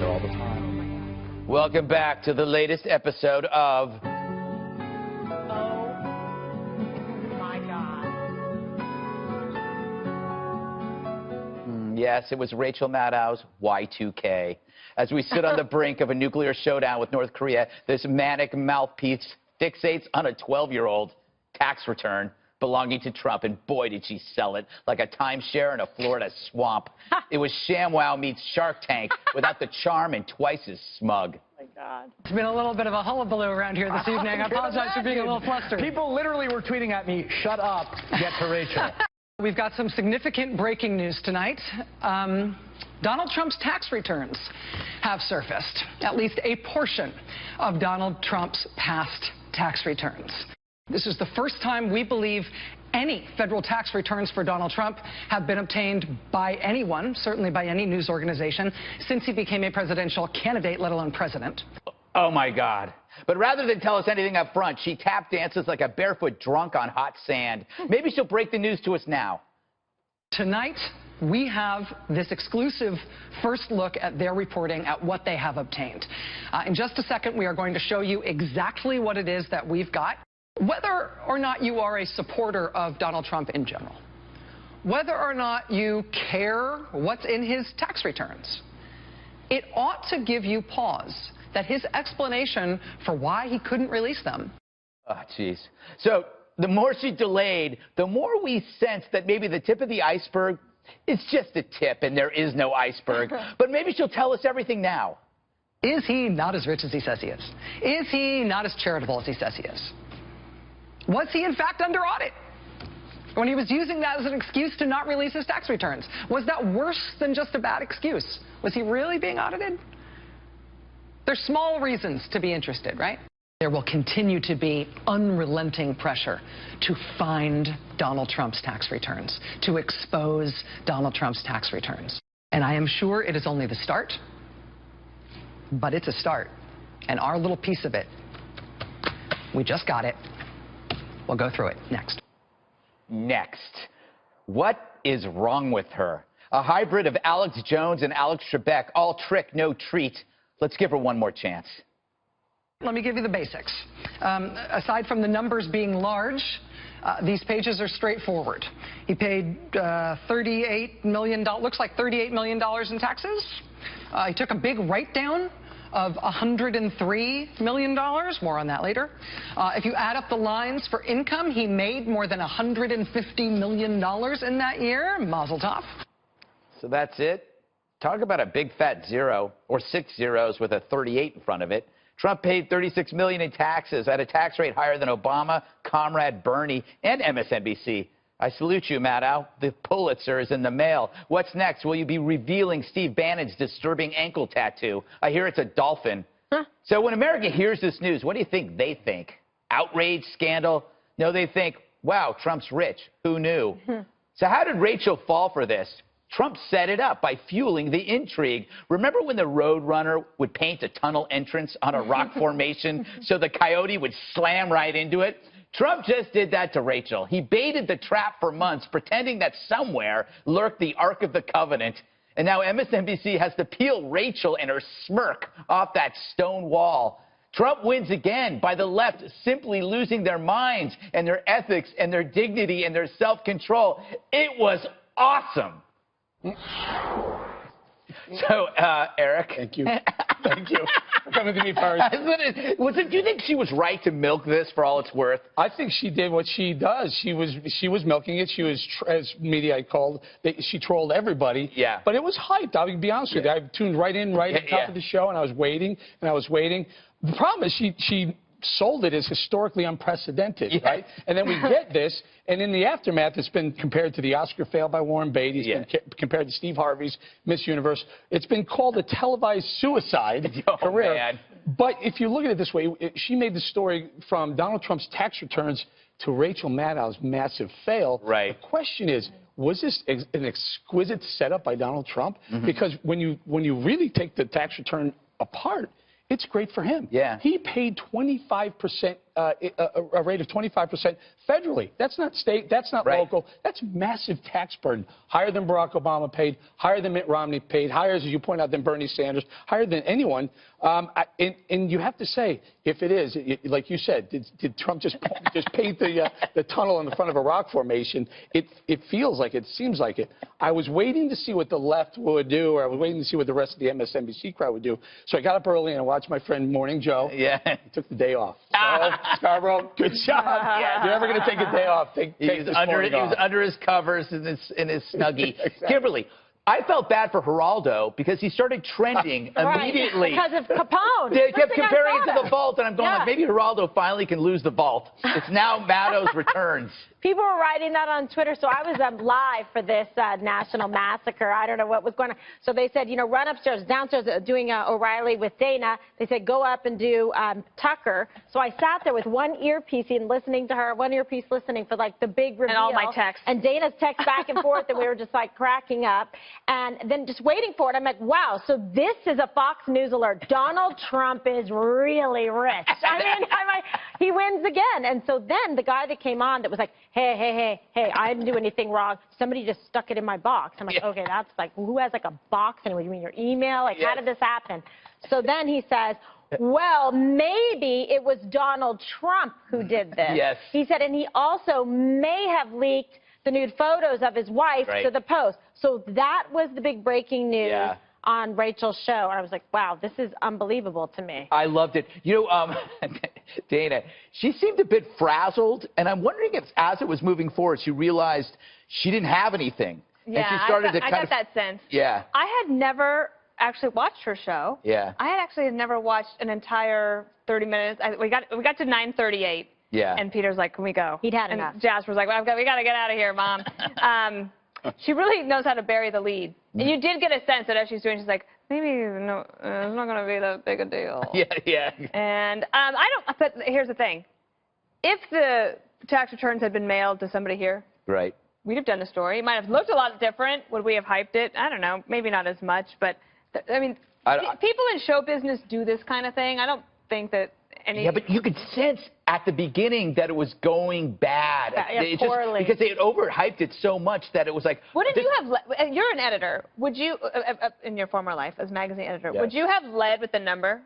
there all the time. Welcome back to the latest episode of... Oh, my God. Yes, it was Rachel Maddow's Y2K. As we sit on the brink of a nuclear showdown with North Korea, this manic mouthpiece fixates on a 12-year-old tax return belonging to Trump, and boy, did she sell it like a timeshare in a Florida swamp. It was ShamWow meets Shark Tank without the charm and twice as smug. Oh my God. It's been a little bit of a hullabaloo around here this evening. I apologize for being a little flustered. People literally were tweeting at me, "Shut up, get to Rachel." We've got some significant breaking news tonight. Donald Trump's tax returns have surfaced, at least a portion of Donald Trump's past tax returns. This is the first time we believe any federal tax returns for Donald Trump have been obtained by anyone, certainly by any news organization, since he became a presidential candidate, let alone president. Oh, my God. But rather than tell us anything up front, she tap dances like a barefoot drunk on hot sand. Maybe she'll break the news to us now. Tonight, we have this exclusive first look at their reporting at what they have obtained. In just a second, we are going to show you exactly what it is that we've got. Whether or not you are a supporter of Donald Trump in general, whether or not you care what's in his tax returns, it ought to give you pause that his explanation for why he couldn't release them. Oh, jeez. So the more she delayed, the more we sense that maybe the tip of the iceberg is just a tip and there is no iceberg. But maybe she'll tell us everything now. Is he not as rich as he says he is? Is he not as charitable as he says he is? Was he, in fact, under audit when he was using that as an excuse to not release his tax returns? Was that worse than just a bad excuse? Was he really being audited? There's small reasons to be interested, right? There will continue to be unrelenting pressure to find Donald Trump's tax returns, to expose Donald Trump's tax returns. And I am sure it is only the start, but it's a start. And our little piece of it, we just got it. We'll go through it next. Next. What is wrong with her? A hybrid of Alex Jones and Alex Trebek, all trick, no treat. Let's give her one more chance. Let me give you the basics. Aside from the numbers being large, these pages are straightforward. He paid $38 million, looks like $38 million in taxes. He took a big write-down of $103 million. More on that later. If you add up the lines for income, he made more than $150 million in that year. Mazel tov. So that's it. Talk about a big fat zero, or 6 zeros with a 38 in front of it. Trump paid $36 million in taxes at a tax rate higher than Obama, Comrade Bernie, and MSNBC. I salute you, Maddow. The Pulitzer is in the mail. What's next? Will you be revealing Steve Bannon's disturbing ankle tattoo? I hear it's a dolphin. Huh? So when America hears this news, what do you think they think? Outrage, scandal? No, they think, wow, Trump's rich. Who knew? So how did Rachel fall for this? Trump set it up by fueling the intrigue. Remember when the Roadrunner would paint a tunnel entrance on a rock formation so the coyote would slam right into it? Trump just did that to Rachel. He baited the trap for months, pretending that somewhere lurked the Ark of the Covenant. And now MSNBC has to peel Rachel and her smirk off that stone wall. Trump wins again by the left simply losing their minds and their ethics and their dignity and their self-control. It was awesome. So, Eric. Thank you. Thank you for coming to me first. Do you think she was right to milk this for all it's worth? I think she did what she does. She was milking it. She was, as media called, she trolled everybody. Yeah. But it was hyped. I'll be honest with you. I tuned right in, at the top of the show, and I was waiting, and I was waiting. The problem is she sold it as historically unprecedented, right? And then we get this, and in the aftermath, it's been compared to the Oscar fail by Warren Beatty. It's been compared to Steve Harvey's Miss Universe. It's been called a televised suicide career. Man. But if you look at it this way, she made the story from Donald Trump's tax returns to Rachel Maddow's massive fail. Right. The question is, was this an exquisite setup by Donald Trump? Because when you really take the tax return apart, it's great for him. Yeah. He paid 25% a rate of 25% federally. That's not state. That's not local. That's massive tax burden. Higher than Barack Obama paid, higher than Mitt Romney paid, higher, as you point out, than Bernie Sanders, higher than anyone. And you have to say, if it is, like you said, did Trump just paint the tunnel in the front of a rock formation? It feels like it, seems like it. I was waiting to see what the left would do, or I was waiting to see what the rest of the MSNBC crowd would do. So I got up early and I watched my friend Morning Joe. Yeah. He took the day off. So, Scarborough, good job. If you're ever going to take a day off, take this morning off. He was under his covers in his snuggie. Exactly. Kimberly, I felt bad for Geraldo because he started trending immediately. Because of Capone. They kept comparing it to the vault, and I'm going like, maybe Geraldo finally can lose the vault. It's now Maddow's returns. People were writing that on Twitter, so I was live for this national massacre. I don't know what was going on. So they said, you know, run upstairs, downstairs, doing O'Reilly with Dana. They said, go up and do Tucker. So I sat there with one earpiece and listening to her, one earpiece listening for, like, the big reveal. And all my texts. And Dana's text back and forth, and we were just, like, cracking up. And then just waiting for it, I'm like, wow, so this is a Fox News alert. Donald Trump is really rich. I mean, I'm like, he wins again. And so then the guy that came on that was like, hey, I didn't do anything wrong. Somebody just stuck it in my box. I'm like, okay, that's like, who has like a box anyway? You mean your email? Like, how did this happen? So then he says, well, maybe it was Donald Trump who did this. Yes. He said, and he also may have leaked the nude photos of his wife to the Post. So that was the big breaking news on Rachel's show. And I was like, wow, this is unbelievable to me. I loved it. You know, Dana, she seemed a bit frazzled, and I'm wondering if as it was moving forward, she realized she didn't have anything. Yeah, and she started I got that sense. Yeah. I had never actually watched her show. Yeah. I had actually never watched an entire 30 minutes. We got to 9:38. Yeah. And Peter's like, can we go? He'd had and enough. Jasper's like, well, we got to get out of here, Mom. She really knows how to bury the lead. And you did get a sense that as she's doing, she's like, maybe no, it's not going to be that big a deal. Yeah. And but here's the thing. If the tax returns had been mailed to somebody here, Right. we'd have done a story. It might have looked a lot different. Would we have hyped it? I don't know. Maybe not as much. But, I mean, people in show business do this kind of thing. I don't think that any... Yeah, but you could sense at the beginning that it was going bad. Poorly. Because they had overhyped it so much that it was like... What did you have... You're an editor. Would you, in your former life as magazine editor, would you have led with the number?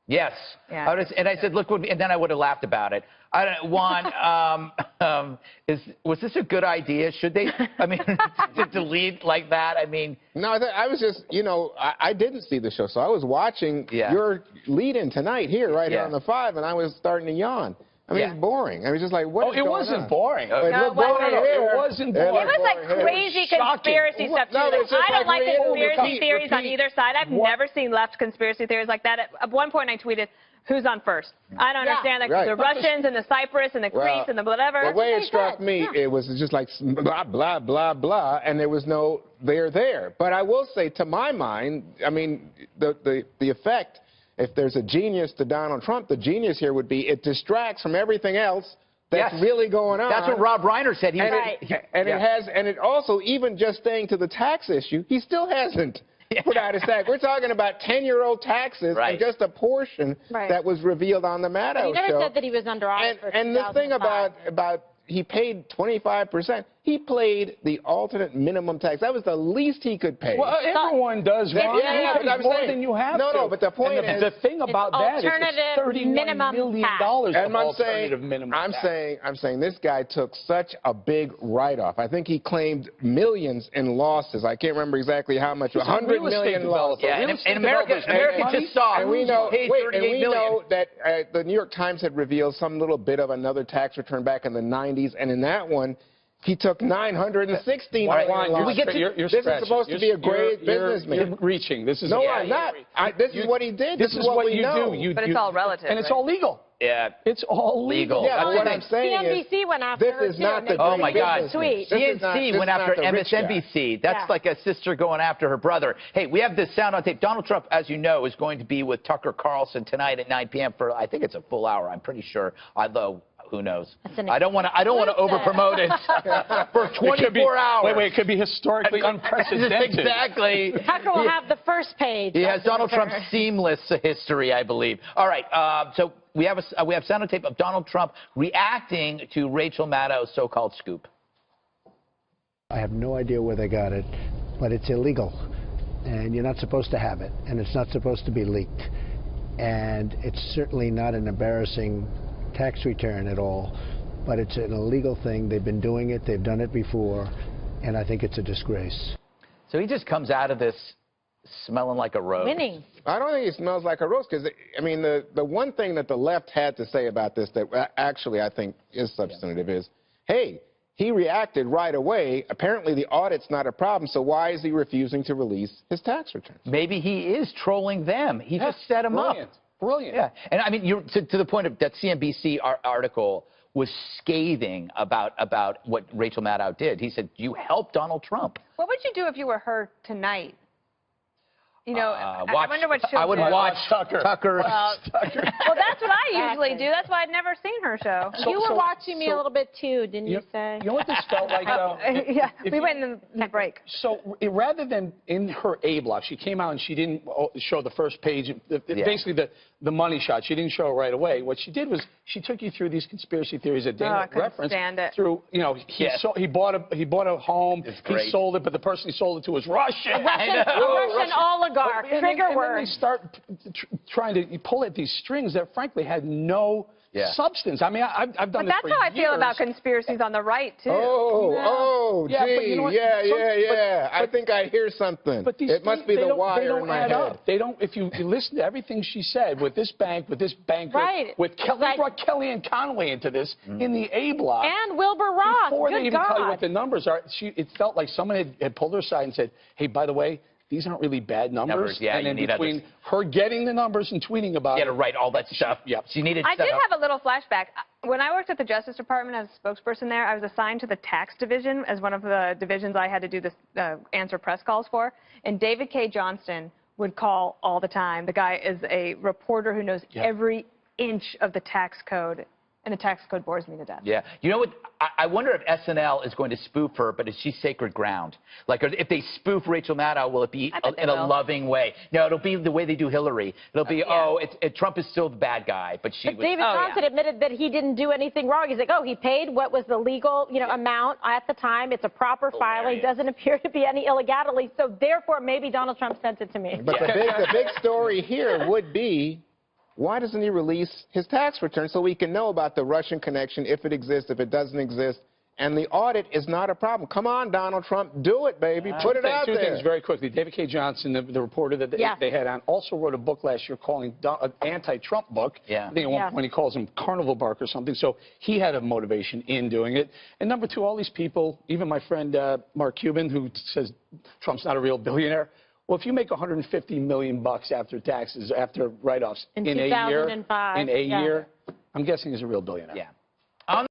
Yes. Yeah. And I said, look, and then I would have laughed about it. I don't Juan, was this a good idea? Should they, I mean, to delete like that? I mean. No, I was just, you know, I didn't see the show, so I was watching your lead-in tonight here, here on the 5, and I was starting to yawn. I mean, it's boring. I was just like, what is going on? It wasn't boring. No, it wasn't. It wasn't boring. It was like crazy conspiracy stuff, too. I don't like conspiracy theories on either side. I've never seen left conspiracy theories like that. At one point, I tweeted, who's on first? I don't understand. Like, the Russians and the Cyprus and the Greeks and the whatever. The way it struck me, it was just like blah, blah, blah, blah, and there was no there. But I will say, to my mind, I mean, the effect, if there's a genius to Donald Trump, the genius here would be it distracts from everything else that's really going on. That's what Rob Reiner said. And it also, even just staying to the tax issue, he still hasn't put out his tax. We're talking about 10-year-old taxes and just a portion that was revealed on the Maddow show. He never said that he was under audit for 2005. And the thing about he paid 25%. He paid the alternate minimum tax. That was the least he could pay. Well, everyone does, Ron. I'm more saying, than you have no, to. No, but the point is... The thing about that is it's $31 million of alternative minimum tax. I'm saying this guy took such a big write-off. I think he claimed millions in losses. I can't remember exactly how much. 100 million losses. Yeah, and America just saw and we know, know that the New York Times had revealed some little bit of another tax return back in the 90s, and in that one, he took 916 million. This is supposed to be a great businessman. You're reaching. This is no, I'm not. This is what he did. This is what we know. But it's all relative. And it's all legal. Yeah. It's all legal. Yeah, but what I'm saying is, CNBC went after her, this is not the Oh, my God. Tweet. CNBC went after MSNBC. That's like a sister going after her brother. Hey, we have this sound on tape. Donald Trump, as you know, is going to be with Tucker Carlson tonight at 9 p.m. for, I think it's a full hour, I'm pretty sure. Although who knows? an I don't want to over promote it for 24 hours. Wait, it could be historically unprecedented. Exactly. Tucker will have the first page. He has Donald Trump's seamless history, I believe. All right, so we have sound and tape of Donald Trump reacting to Rachel Maddow's so-called scoop. I have no idea where they got it, but it's illegal, and you're not supposed to have it, and it's not supposed to be leaked. And it's certainly not an embarrassing tax return at all, but it's an illegal thing. They've been doing it. They've done it before, and I think it's a disgrace. So he just comes out of this smelling like a rose. Winning. I don't think it smells like a rose because, I mean, the one thing that the left had to say about this that actually I think is substantive is, hey, he reacted right away. Apparently the audit's not a problem, so why is he refusing to release his tax returns? Maybe he is trolling them. He just set them up. Brilliant. Yeah, and I mean, to the point of that CNBC article was scathing about what Rachel Maddow did. He said, you helped Donald Trump. What would you do if you were her tonight? You know, I wonder what she'll do. I would watch Tucker. Well, that's what I usually do. That's why I'd never seen her show. You were watching me a little bit too, didn't you say? You know what this felt like, though? Yeah, we went in the break. So rather than in her A block, she came out and she didn't show the first page, basically the money shot. She didn't show it right away. What she did was she took you through these conspiracy theories that Dana referenced. Through, you know, he bought a home, he sold it, but the person he sold it to was Russian. A Russian oligarch. Trigger word. And then they start trying to pull at these strings that frankly had no substance. I mean, I've done this for years. But that's how I feel about conspiracies on the right, too. Gee, I think I hear something. But it must be the wire in my head. They don't, if you listen to everything she said with this bank, with this banker, with Kelly, brought Kellyanne Conway into this in the A block. And Wilbur Ross. Before they even tell you what the numbers are, it felt like someone had pulled her aside and said, hey, by the way, these aren't really bad numbers. Yeah, and then between her getting the numbers and tweeting about it. You had to write all that stuff. She needed I did have a little flashback. When I worked at the Justice Department as a spokesperson there, I was assigned to the tax division as one of the divisions I had to do this answer press calls for. And David K. Johnston would call all the time. The guy is a reporter who knows every inch of the tax code. And the tax code bores me to death. Yeah. You know what? I wonder if SNL is going to spoof her, but is she sacred ground? Like, if they spoof Rachel Maddow, will it be in a loving way? No, it'll be the way they do Hillary. It'll be, Trump is still the bad guy, but she was... David Johnson admitted that he didn't do anything wrong. He's like, he paid what was the legal, amount at the time. It's a proper filing. Doesn't appear to be any illegality. So, therefore, maybe Donald Trump sent it to me. But the big story here would be, why doesn't he release his tax return so we can know about the Russian connection, if it exists, if it doesn't exist? And the audit is not a problem. Come on, Donald Trump, do it, babe. Put it out there. Two things very quickly. David K. Johnson, the reporter that they had on, also wrote a book last year calling an anti-Trump book. I think at one point he calls him Carnival Bark or something. So he had a motivation in doing it. And number two, all these people, even my friend Mark Cuban, who says Trump's not a real billionaire. Well, if you make $150 million after taxes, after write-offs in a year, I'm guessing he's a real billionaire. Yeah.